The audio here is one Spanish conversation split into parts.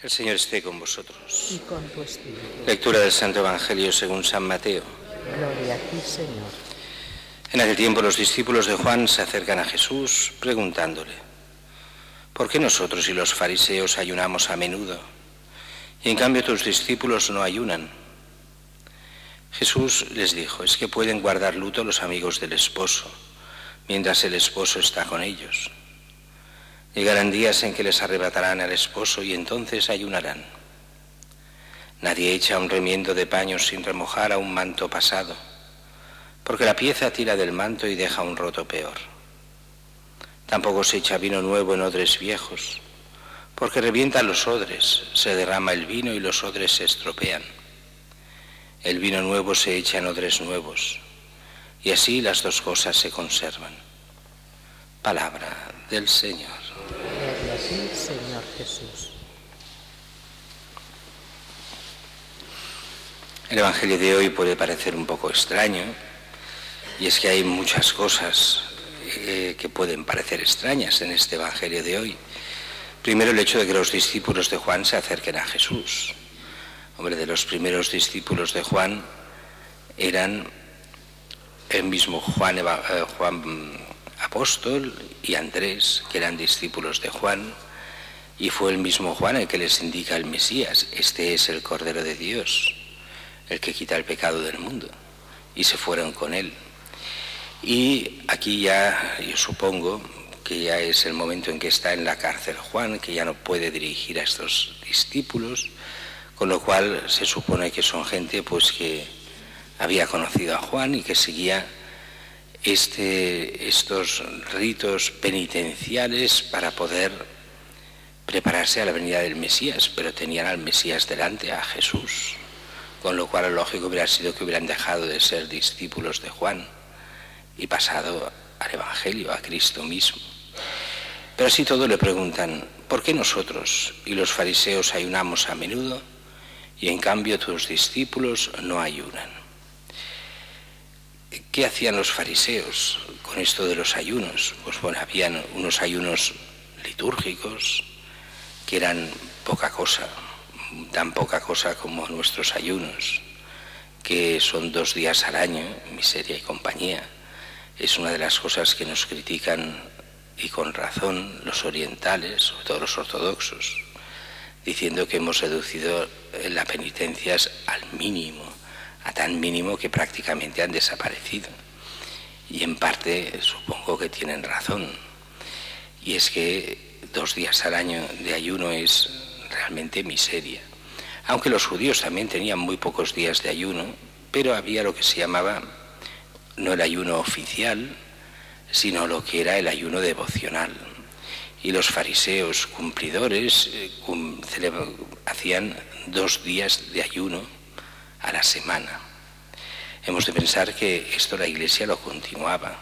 El Señor esté con vosotros. Y con tu espíritu. Lectura del Santo Evangelio según San Mateo. Gloria a ti, Señor. En aquel tiempo los discípulos de Juan se acercan a Jesús preguntándole: ¿por qué nosotros y los fariseos ayunamos a menudo, y en cambio tus discípulos no ayunan? Jesús les dijo: es que pueden guardar luto los amigos del esposo, mientras el esposo está con ellos. Llegarán días en que les arrebatarán al esposo y entonces ayunarán. Nadie echa un remiendo de paño sin remojar a un manto pasado, porque la pieza tira del manto y deja un roto peor. Tampoco se echa vino nuevo en odres viejos, porque revientan los odres, se derrama el vino y los odres se estropean. El vino nuevo se echa en odres nuevos, y así las dos cosas se conservan. Palabra del Señor. Gloria a ti, Señor Jesús. El Evangelio de hoy puede parecer un poco extraño, y es que hay muchas cosas que pueden parecer extrañas en este Evangelio de hoy. Primero, el hecho de que los discípulos de Juan se acerquen a Jesús. Hombre, de los primeros discípulos de Juan eran el mismo Juan apóstol y Andrés, que eran discípulos de Juan, y fue el mismo Juan el que les indica el Mesías: este es el Cordero de Dios, el que quita el pecado del mundo, y se fueron con él. Y aquí ya, yo supongo que ya es el momento en que está en la cárcel Juan, que ya no puede dirigir a estos discípulos, con lo cual se supone que son gente pues que había conocido a Juan y que seguía estos ritos penitenciales para poder prepararse a la venida del Mesías, pero tenían al Mesías delante, a Jesús, con lo cual lo lógico hubiera sido que hubieran dejado de ser discípulos de Juan y pasado al Evangelio, a Cristo mismo. Pero así todo le preguntan: ¿por qué nosotros y los fariseos ayunamos a menudo y en cambio tus discípulos no ayunan? ¿Qué hacían los fariseos con esto de los ayunos? Pues bueno, habían unos ayunos litúrgicos que eran poca cosa, tan poca cosa como nuestros ayunos, que son 2 días al año, miseria y compañía. Es una de las cosas que nos critican, y con razón, los orientales, sobre todo los ortodoxos, diciendo que hemos reducido las penitencias al mínimo, a tan mínimo que prácticamente han desaparecido. Y en parte supongo que tienen razón. Y es que 2 días al año de ayuno es realmente miseria. Aunque los judíos también tenían muy pocos días de ayuno, pero había lo que se llamaba no el ayuno oficial, sino lo que era el ayuno devocional. Y los fariseos cumplidores hacían 2 días de ayuno a la semana. Hemos de pensar que esto la Iglesia lo continuaba.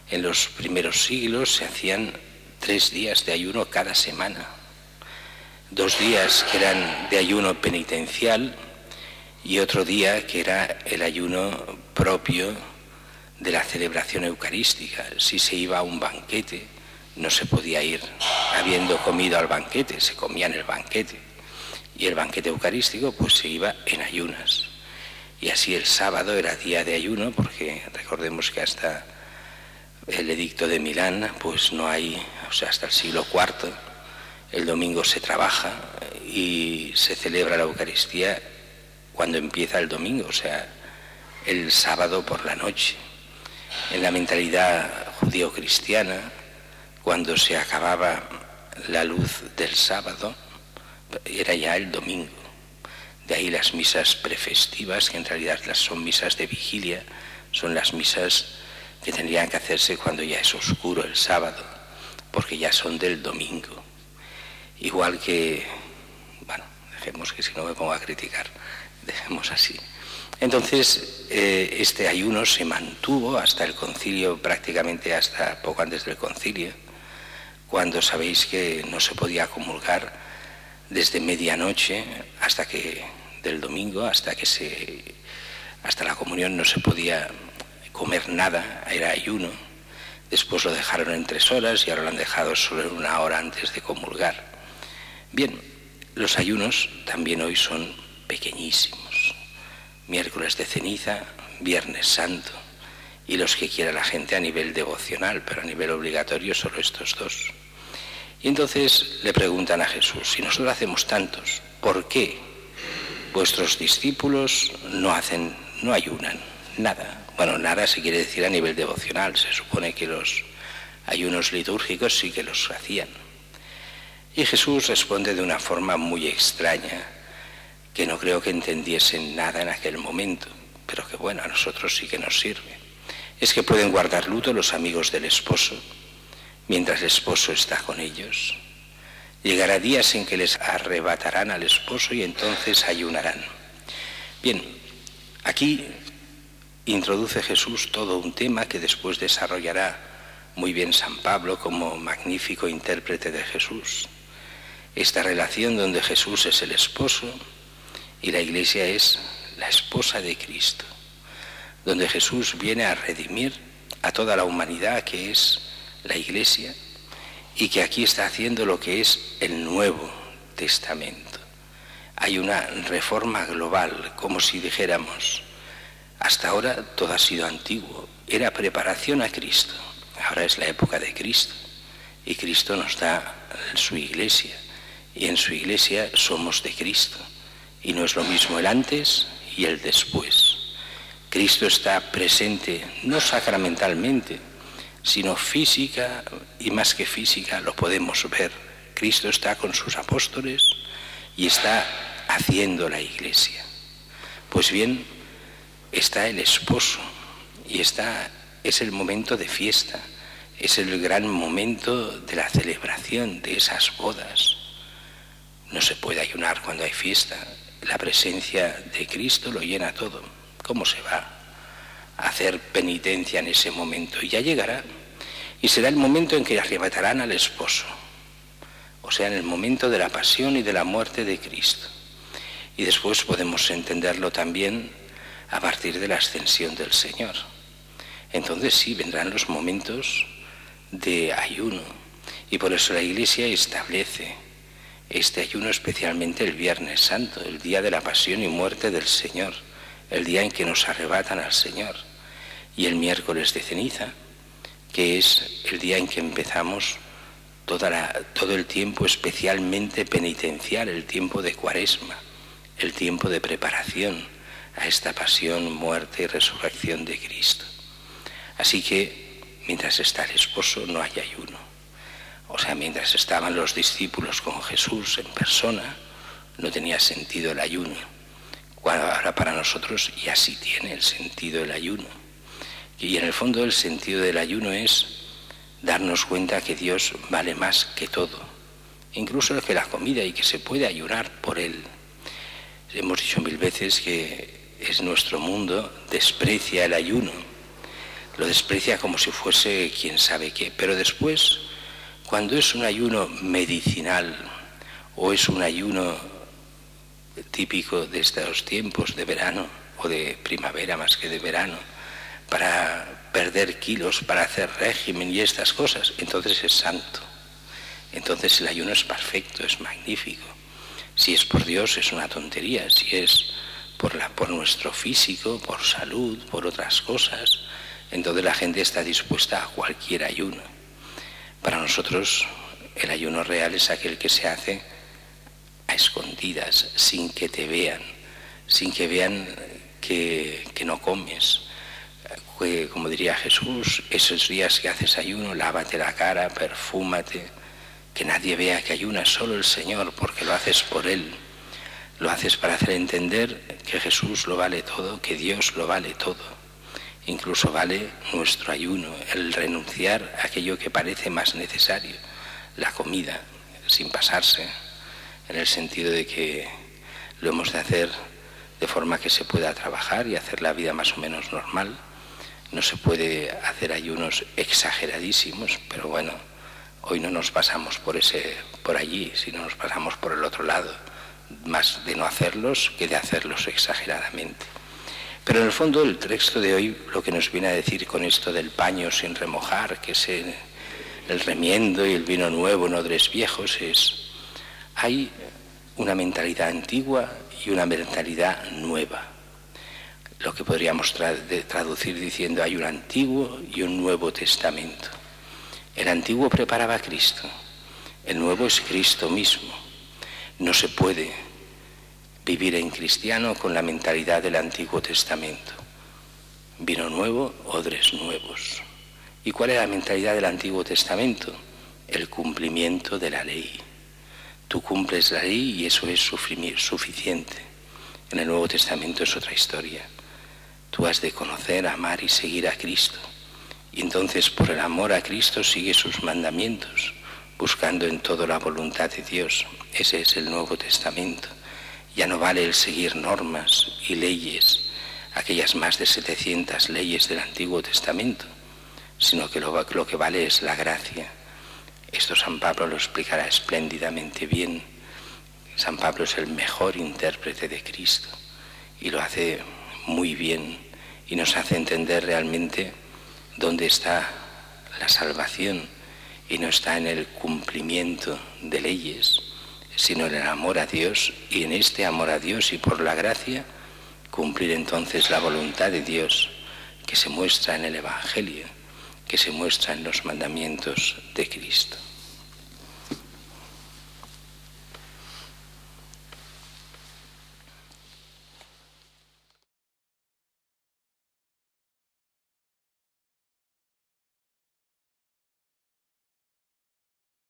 En los primeros siglos se hacían 3 días de ayuno cada semana. 2 días que eran de ayuno penitencial y otro día que era el ayuno propio de la celebración eucarística. Si se iba a un banquete, no se podía ir habiendo comido al banquete, se comía en el banquete. Y el banquete eucarístico pues se iba en ayunas. Y así el sábado era día de ayuno, porque recordemos que hasta el edicto de Milán pues no hay, hasta el siglo IV, el domingo se trabaja y se celebra la Eucaristía cuando empieza el domingo, el sábado por la noche. En la mentalidad judío-cristiana, cuando se acababa la luz del sábado, era ya el domingo. De ahí las misas prefestivas, que en realidad son misas de vigilia, son las misas que tendrían que hacerse cuando ya es oscuro el sábado, porque ya son del domingo. Igual que, bueno, dejemos que si no me pongo a criticar, dejemos así. Entonces, este ayuno se mantuvo hasta el concilio, prácticamente hasta poco antes del concilio, cuando sabéis que no se podía comulgar desde medianoche del domingo hasta la comunión no se podía comer nada, era ayuno. Después lo dejaron en 3 horas y ahora lo han dejado solo en 1 hora antes de comulgar. Bien, los ayunos también hoy son pequeñísimos. Miércoles de ceniza, Viernes Santo y los que quiera la gente a nivel devocional, pero a nivel obligatorio solo estos dos. Y entonces le preguntan a Jesús, si nosotros hacemos tantos, ¿por qué vuestros discípulos no ayunan? Nada. Bueno, nada se quiere decir a nivel devocional. Se supone que los ayunos litúrgicos sí que los hacían. Y Jesús responde de una forma muy extraña, que no creo que entendiesen nada en aquel momento, pero que bueno, a nosotros sí que nos sirve. Es que pueden guardar luto los amigos del esposo, mientras el esposo está con ellos. Llegará días en que les arrebatarán al esposo y entonces ayunarán. Bien, aquí introduce Jesús todo un tema que después desarrollará muy bien San Pablo como magnífico intérprete de Jesús. Esta relación donde Jesús es el esposo y la Iglesia es la esposa de Cristo, donde Jesús viene a redimir a toda la humanidad que es la Iglesia y que aquí está haciendo lo que es el Nuevo Testamento. Hay una reforma global, como si dijéramos, hasta ahora todo ha sido antiguo, era preparación a Cristo, ahora es la época de Cristo y Cristo nos da su Iglesia y en su Iglesia somos de Cristo y no es lo mismo el antes y el después. Cristo está presente no sacramentalmente, sino física, y más que física lo podemos ver. Cristo está con sus apóstoles y está haciendo la Iglesia. Pues bien, está el esposo y es el momento de fiesta, es el gran momento de la celebración de esas bodas. No se puede ayunar cuando hay fiesta, la presencia de Cristo lo llena todo. ¿Cómo se va a hacer penitencia en ese momento? Y ya llegará. Y será el momento en que arrebatarán al esposo. O sea, en el momento de la pasión y de la muerte de Cristo. Y después podemos entenderlo también a partir de la ascensión del Señor. Entonces sí, vendrán los momentos de ayuno. Y por eso la Iglesia establece este ayuno especialmente el Viernes Santo, el día de la pasión y muerte del Señor, el día en que nos arrebatan al Señor, y el miércoles de ceniza, que es el día en que empezamos todo el tiempo especialmente penitencial, el tiempo de Cuaresma, el tiempo de preparación a esta pasión, muerte y resurrección de Cristo. Así que mientras está el esposo no hay ayuno. O sea, mientras estaban los discípulos con Jesús en persona, no tenía sentido el ayuno. Ahora para nosotros ya sí tiene el sentido el ayuno. Y en el fondo el sentido del ayuno es darnos cuenta que Dios vale más que todo, incluso que la comida, y que se puede ayunar por Él. Hemos dicho 1000 veces que nuestro mundo desprecia el ayuno, lo desprecia como si fuese quién sabe qué, pero después, cuando es un ayuno medicinal o es un ayuno típico de estos tiempos de verano o de primavera más que de verano, para perder kilos, para hacer régimen y estas cosas, entonces es santo. Entonces el ayuno es perfecto, es magnífico. Si es por Dios es una tontería, si es por nuestro físico, por salud, por otras cosas, entonces la gente está dispuesta a cualquier ayuno. Para nosotros el ayuno real es aquel que se hace a escondidas, sin que te vean, sin que vean que no comes. Como diría Jesús, esos días que haces ayuno, lávate la cara, perfúmate, que nadie vea que ayunas, solo el Señor, porque lo haces por Él. Lo haces para hacer entender que Jesús lo vale todo, que Dios lo vale todo. Incluso vale nuestro ayuno, el renunciar a aquello que parece más necesario, la comida, sin pasarse, en el sentido de que lo hemos de hacer de forma que se pueda trabajar y hacer la vida más o menos normal. No se puede hacer ayunos exageradísimos, pero bueno, hoy no nos pasamos por allí, sino nos pasamos por el otro lado, más de no hacerlos que de hacerlos exageradamente. Pero en el fondo el texto de hoy lo que nos viene a decir con esto del paño sin remojar, que es el remiendo y el vino nuevo en odres viejos, es hay una mentalidad antigua y una mentalidad nueva. Lo que podríamos traducir diciendo hay un Antiguo y un Nuevo Testamento. El Antiguo preparaba a Cristo, el Nuevo es Cristo mismo. No se puede vivir en cristiano con la mentalidad del Antiguo Testamento. Vino nuevo, odres nuevos. ¿Y cuál es la mentalidad del Antiguo Testamento? El cumplimiento de la ley. Tú cumples la ley y eso es suficiente. En el Nuevo Testamento es otra historia. Tú has de conocer, amar y seguir a Cristo. Y entonces por el amor a Cristo sigue sus mandamientos, buscando en todo la voluntad de Dios. Ese es el Nuevo Testamento. Ya no vale el seguir normas y leyes, aquellas más de 700 leyes del Antiguo Testamento, sino que lo que vale es la gracia. Esto San Pablo lo explicará espléndidamente bien. San Pablo es el mejor intérprete de Cristo y lo hace muy bien y nos hace entender realmente dónde está la salvación y no está en el cumplimiento de leyes, sino en el amor a Dios, y en este amor a Dios y por la gracia cumplir entonces la voluntad de Dios que se muestra en el Evangelio, que se muestra en los mandamientos de Cristo.